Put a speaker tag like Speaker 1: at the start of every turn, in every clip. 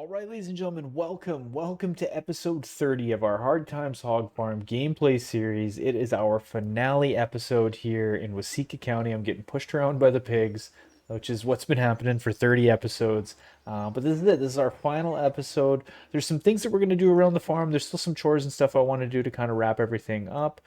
Speaker 1: All right, ladies and gentlemen, welcome to episode 30 of our Hard Times Hog Farm gameplay series. It is our finale episode here in Waseca County. I'm getting pushed around by the pigs, which is what's been happening for 30 episodes. But this is it. This is our final episode. There's some things that we're going to do around the farm. There's still some chores and stuff I want to do to kind of wrap everything up.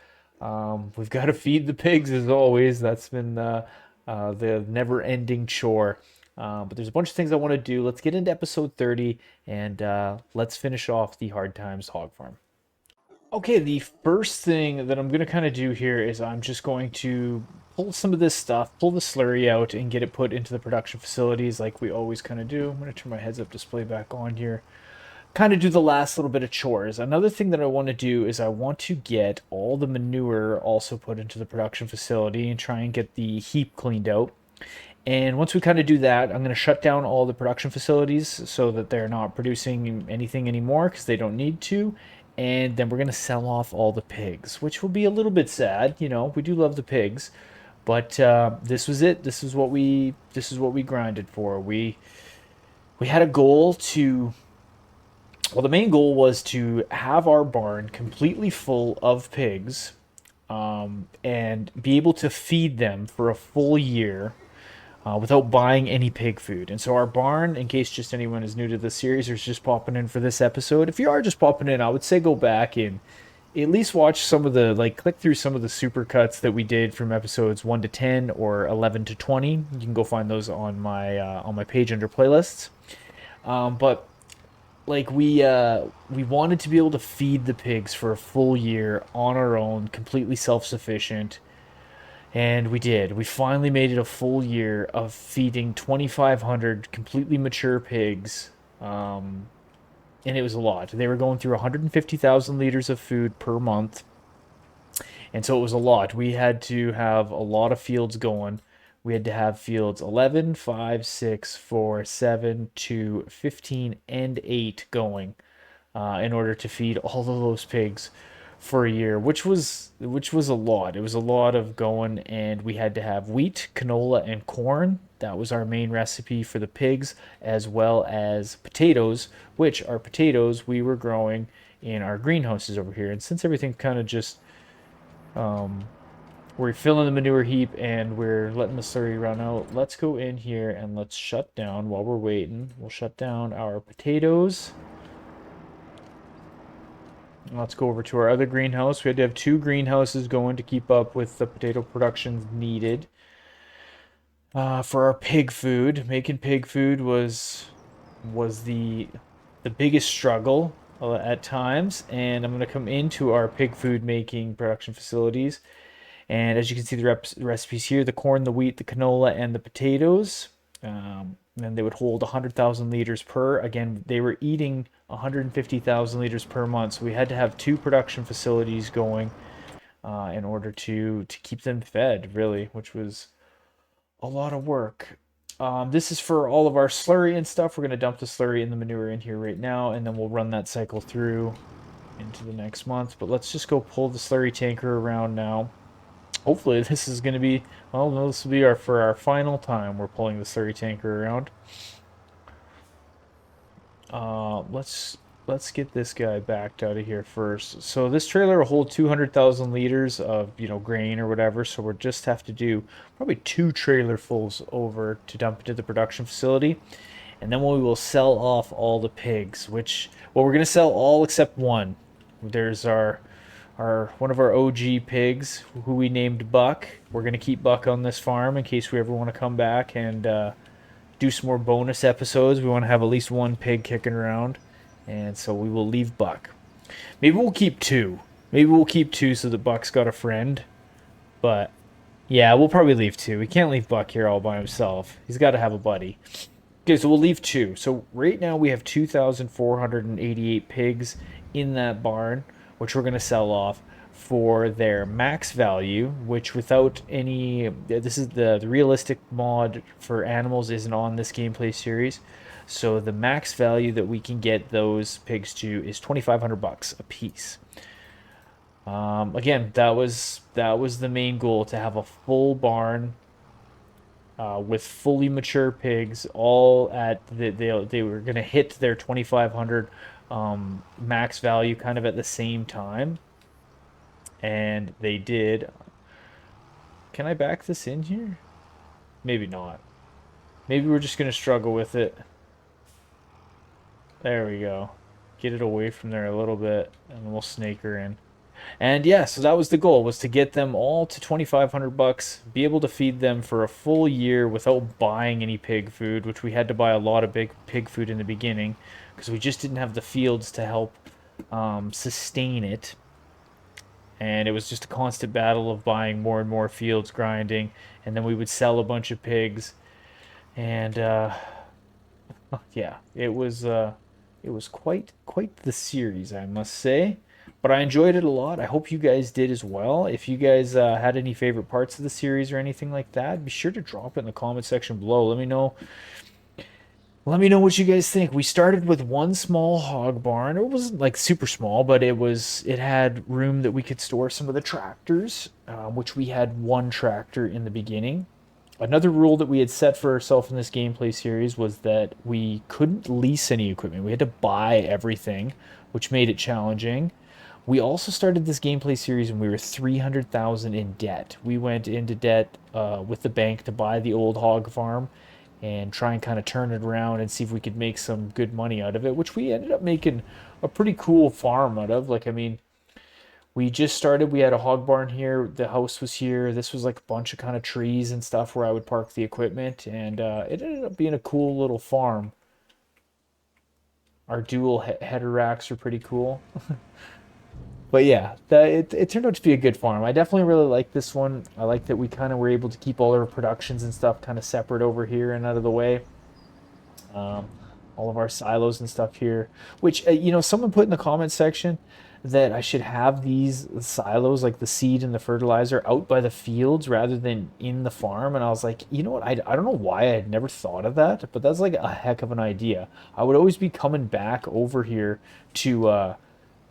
Speaker 1: We've got to feed the pigs as always. That's been the never-ending chore. But there's a bunch of things I want to do. Let's get into episode 30 and let's finish off the Hard Times Hog Farm. Okay, the first thing that I'm going to kind of do here is I'm just going to pull some of this stuff, pull the slurry out, and get it put into the production facilities like we always kind of do. I'm going to turn my heads-up display back on here. Kind of do the last little bit of chores. Another thing that I want to do is I want to get all the manure also put into the production facility and try and get the heap cleaned out. And once we kind of do that, I'm going to shut down all the production facilities so that they're not producing anything anymore because they don't need to. And then we're going to sell off all the pigs, which will be a little bit sad. You know, we do love the pigs, but this was it. This is what we grinded for. We had a goal to. Well, the main goal was to have our barn completely full of pigs, and be able to feed them for a full year without buying any pig food. And so our barn, in case just anyone is new to the series or is just popping in for this episode, if you are just popping in, I would say go back and at least watch some of the, like, click through some of the super cuts that we did from episodes 1 to 10 or 11 to 20. You can go find those on my page under playlists. But like we wanted to be able to feed the pigs for a full year on our own, completely self-sufficient. And we did. We finally made it a full year of feeding 2,500 completely mature pigs. And it was a lot. They were going through 150,000 liters of food per month. And so it was a lot. We had to have a lot of fields going. We had to have fields 11, 5, 6, 4, 7, 2, 15, and 8 going in order to feed all of those pigs for a year, which was a lot. It was a lot of going, and we had to have wheat, canola, and corn. That was our main recipe for the pigs, as well as potatoes, which are potatoes we were growing in our greenhouses over here. And since everything kind of just we're filling the manure heap and we're letting the slurry run out, let's go in here and let's shut down while we're waiting. We'll shut down our potatoes. Let's go over to our other greenhouse. We had to have two greenhouses going to keep up with the potato production needed. For our pig food, making pig food was the biggest struggle at times, and I'm going to come into our pig food making production facilities. And as you can see, the recipes here: the corn, the wheat, the canola, and the potatoes. And they would hold 100,000 liters per. Again, they were eating 150,000 liters per month, so we had to have two production facilities going in order to keep them fed, really, which was a lot of work. This is for all of our slurry and stuff. We're going to dump the slurry and the manure in here right now, and then we'll run that cycle through into the next month. But let's just go pull the slurry tanker around now. Hopefully this is going to be, well, no, this will be for our final time we're pulling the slurry tanker around. Let's get this guy backed out of here first. So this trailer will hold 200,000 liters of, grain or whatever, so we'll just have to do probably two trailer fulls over to dump into the production facility. And then we will sell off all the pigs, well, we're going to sell all except one. There's our one of our OG pigs, who we named Buck. We're going to keep Buck on this farm in case we ever want to come back and do some more bonus episodes. We want to have at least one pig kicking around, and so we will leave Buck. Maybe we'll keep two. Maybe we'll keep two so that Buck's got a friend. But yeah, we'll probably leave two. We can't leave Buck here all by himself. He's got to have a buddy. Okay, so we'll leave two. So right now we have 2,488 pigs in that barn, which we're going to sell off for their max value, which without any, this is the realistic mod for animals isn't on this gameplay series. So the max value that we can get those pigs to is 2,500 bucks a piece. Again, that was the main goal, to have a full barn with fully mature pigs, all at they were gonna hit their 2,500 max value kind of at the same time, and they did. Can I back this in here? Maybe not. Maybe we're just gonna struggle with it. There we go. Get it away from there a little bit, and we'll snake her in. And yeah, so that was the goal, was to get them all to 2,500 bucks, be able to feed them for a full year without buying any pig food, which we had to buy a lot of big pig food in the beginning because we just didn't have the fields to help sustain it. And it was just a constant battle of buying more and more fields, grinding, and then we would sell a bunch of pigs. And yeah, it was quite the series, I must say. But I enjoyed it a lot. I hope you guys did as well. If you guys had any favorite parts of the series or anything like that, be sure to drop it in the comment section below. Let me know. Let me know what you guys think. We started with one small hog barn. It wasn't like super small, but it had room that we could store some of the tractors, which we had one tractor in the beginning. Another rule that we had set for ourselves in this gameplay series was that we couldn't lease any equipment. We had to buy everything, which made it challenging. We also started this gameplay series when we were 300,000 in debt. We went into debt with the bank to buy the old hog farm and try and kind of turn it around and see if we could make some good money out of it, which we ended up making a pretty cool farm out of. Like, I mean, we just started. We had a hog barn here. The house was here. This was like a bunch of kind of trees and stuff where I would park the equipment, and it ended up being a cool little farm. Our dual header racks are pretty cool. But yeah, it turned out to be a good farm. I definitely really like this one. I like that we kind of were able to keep all our productions and stuff kind of separate over here and out of the way. Um, all of our silos and stuff here, which, someone put in the comment section that I should have these silos, like the seed and the fertilizer, out by the fields rather than in the farm. And I was like, you know what? I don't know why I had never thought of that, but that's like a heck of an idea. I would always be coming back over here to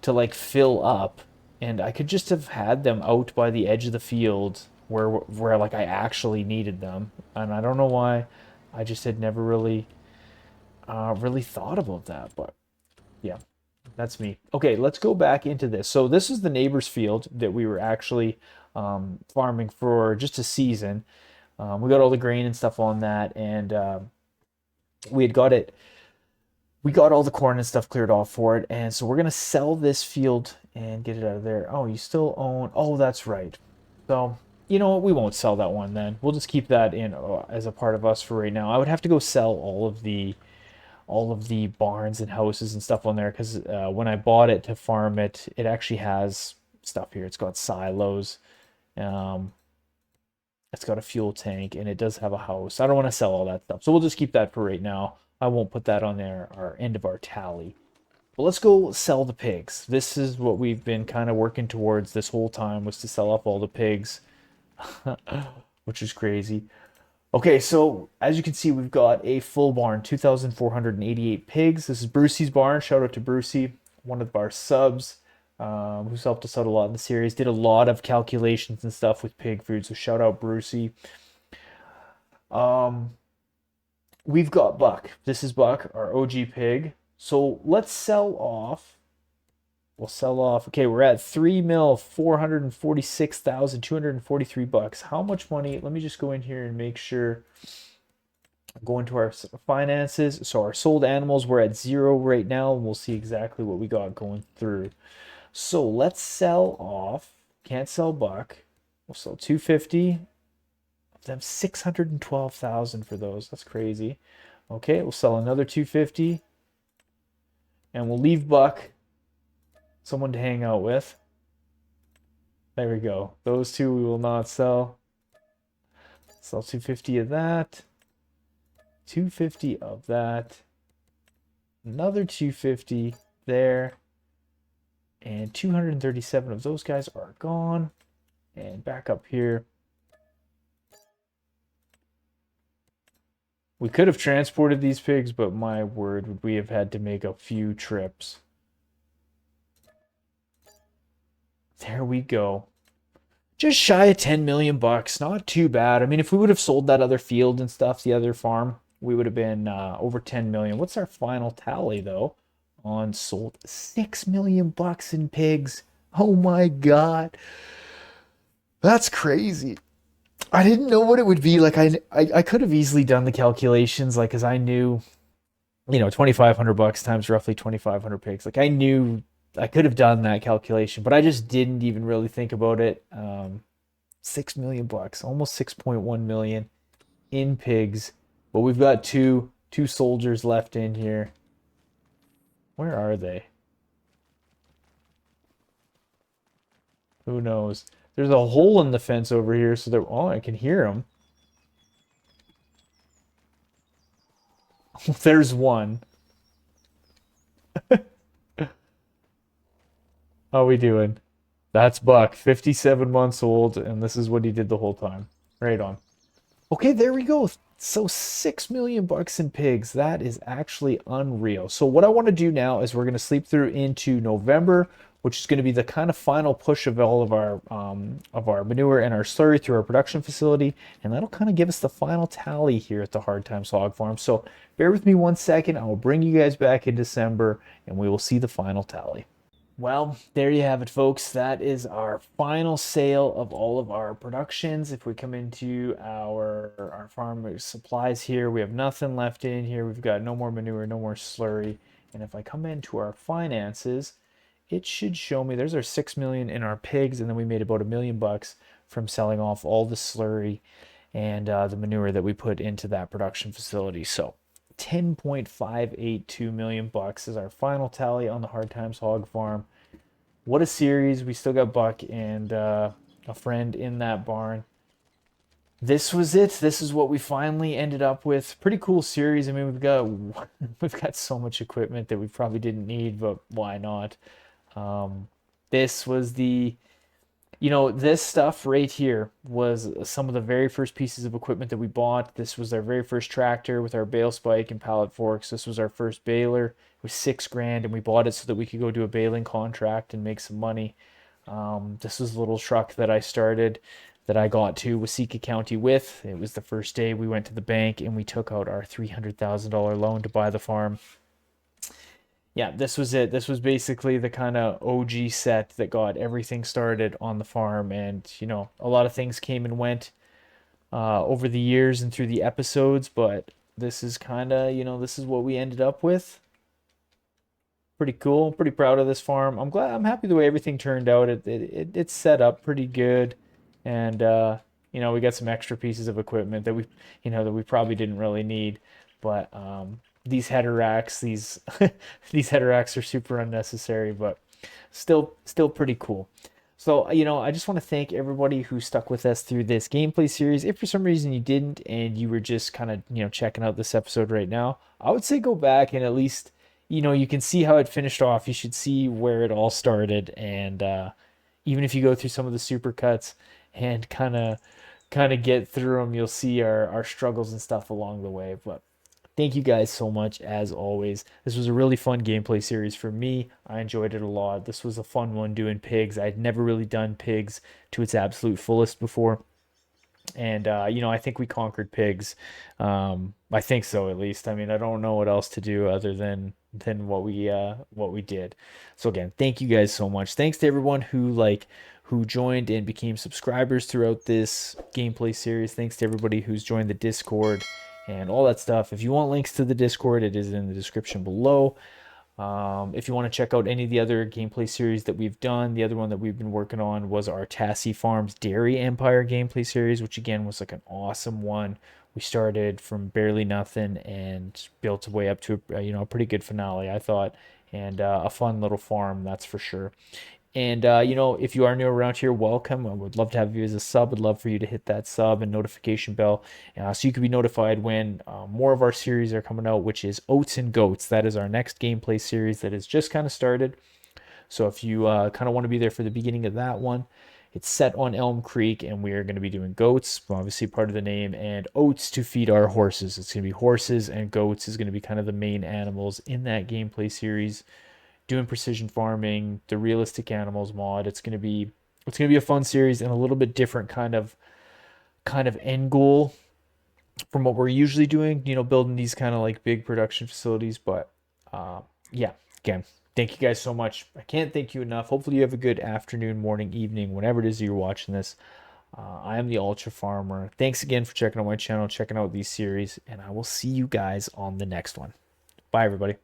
Speaker 1: like fill up, and I could just have had them out by the edge of the field where like I actually needed them. And I don't know why I just had never really thought about that, but yeah, that's me. Okay, let's go back into this. So this is the neighbor's field that we were actually farming for just a season. We got all the grain and stuff on that, and we had got it. We got all the corn and stuff cleared off for it, and so we're gonna sell this field and get it out of there. Oh, you still own? Oh, that's right. So you know what? We won't sell that one then. We'll just keep that in as a part of us for right now. I would have to go sell all of the barns and houses and stuff on there because when I bought it to farm it, it actually has stuff here. It's got silos, um, it's got a fuel tank, and it does have a house. I don't want to sell all that stuff, so we'll just keep that for right now. I won't put that on there, our end of our tally. But let's go sell the pigs. This is what we've been kind of working towards this whole time, was to sell off all the pigs, which is crazy. Okay, so as you can see, we've got a full barn, 2,488 pigs. This is Brucey's barn. Shout out to Brucey, one of our subs, who's helped us out a lot in the series. Did a lot of calculations and stuff with pig food, so shout out Brucey. Um, we've got Buck. This is Buck, our OG pig. So let's sell off. We'll sell off. Okay, we're at 3,446,243 bucks. How much money? Let me just go in here and make sure. Go into our finances. So our sold animals, we're at 0 right now, and we'll see exactly what we got going through. So let's sell off. Can't sell Buck. We'll sell 250 of them, 612,000 for those. That's crazy. Okay, we'll sell another 250, and we'll leave Buck someone to hang out with. There we go. Those two we will not sell. Sell 250 of that. 250 of that. Another 250 there. And 237 of those guys are gone. And back up here. We could have transported these pigs, but my word, would we have had to make a few trips. There we go. just shy of 10 million bucks. Not too bad. I mean, if we would have sold that other field and stuff, the other farm, we would have been over 10 million. What's our final tally though? On sold 6 million bucks in pigs. Oh my god. That's crazy. I didn't know what it would be. Like I could have easily done the calculations like cuz I knew, 2500 bucks times roughly 2500 pigs. Like I knew I could have done that calculation, but I just didn't even really think about it. 6 million bucks, almost 6.1 million in pigs. But we've got two soldiers left in here. Where are they? Who knows? There's a hole in the fence over here, so that I can hear them. There's one. How we doing? That's Buck, 57 months old, and this is what he did the whole time. Right on. Okay, there we go. So 6 million bucks in pigs. That is actually unreal. So what I want to do now is we're going to sleep through into November, which is going to be the kind of final push of all of our manure and our slurry through our production facility, and that'll kind of give us the final tally here at the Hard Times Hog Farm. So bear with me 1 second. I will bring you guys back in December, and we will see the final tally. Well, there you have it, folks. That is our final sale of all of our productions. If we come into our farm supplies here, we have nothing left in here. We've got no more manure, no more slurry. And if I come into our finances, it should show me there's our 6 million in our pigs, and then we made about $1 million from selling off all the slurry and the manure that we put into that production facility. So 10.582 million bucks is our final tally on the Hard Times Hog Farm. What a series. We still got Buck and a friend in that barn. This was it. This is what we finally ended up with. Pretty cool series. I mean, we've got so much equipment that we probably didn't need, but why not? This was this stuff right here was some of the very first pieces of equipment that we bought. This was our very first tractor with our bale spike and pallet forks. This was our first baler. It was $6,000, and we bought it so that we could go do a baling contract and make some money. This was a little truck that I started that I got to Waseca County with. It was the first day we went to the bank and we took out our $300,000 loan to buy the farm. Yeah, this was it. This was basically the kind of OG set that got everything started on the farm. And, a lot of things came and went over the years and through the episodes, but this is kind of, this is what we ended up with. Pretty cool. Pretty proud of this farm. I'm happy the way everything turned out. It's set up pretty good. And, we got some extra pieces of equipment that we probably didn't really need. But, these header racks, these these header racks are super unnecessary, but still pretty cool. So, I just want to thank everybody who stuck with us through this gameplay series. If for some reason you didn't and you were just kind of, checking out this episode right now, I would say go back and at least, you can see how it finished off. You should see where it all started. And even if you go through some of the super cuts and kind of get through them, you'll see our struggles and stuff along the way. But thank you guys so much, as always. This was a really fun gameplay series for me. I enjoyed it a lot. This was a fun one doing pigs. I'd never really done pigs to its absolute fullest before. And, I think we conquered pigs. I think so, at least. I mean, I don't know what else to do other than what we did. So again, thank you guys so much. Thanks to everyone who joined and became subscribers throughout this gameplay series. Thanks to everybody who's joined the Discord and all that stuff. If you want links to the Discord, it is in the description below. If you want to check out any of the other gameplay series that we've done, the other one that we've been working on was our Tassie Farms Dairy Empire gameplay series, which again was like an awesome one. We started from barely nothing and built a way up to a pretty good finale, I thought, and a fun little farm, that's for sure. And, if you are new around here, welcome. I would love to have you as a sub. I'd love for you to hit that sub and notification bell so you can be notified when more of our series are coming out, which is Oats and Goats. That is our next gameplay series that has just kind of started. So if you kind of want to be there for the beginning of that one, it's set on Elm Creek, and we are going to be doing goats, obviously part of the name, and oats to feed our horses. It's going to be horses, and goats is going to be kind of the main animals in that gameplay series. Doing precision farming, the realistic animals mod. It's going to be It's going to be a fun series and a little bit different kind of end goal from what we're usually doing, building these kind of like big production facilities. But yeah, again, thank you guys so much. I can't thank you enough. Hopefully, you have a good afternoon, morning, evening, whenever it is you're watching this. I am the Ultra Farmer. Thanks again for checking out my channel, checking out these series, and I will see you guys on the next one. Bye, everybody.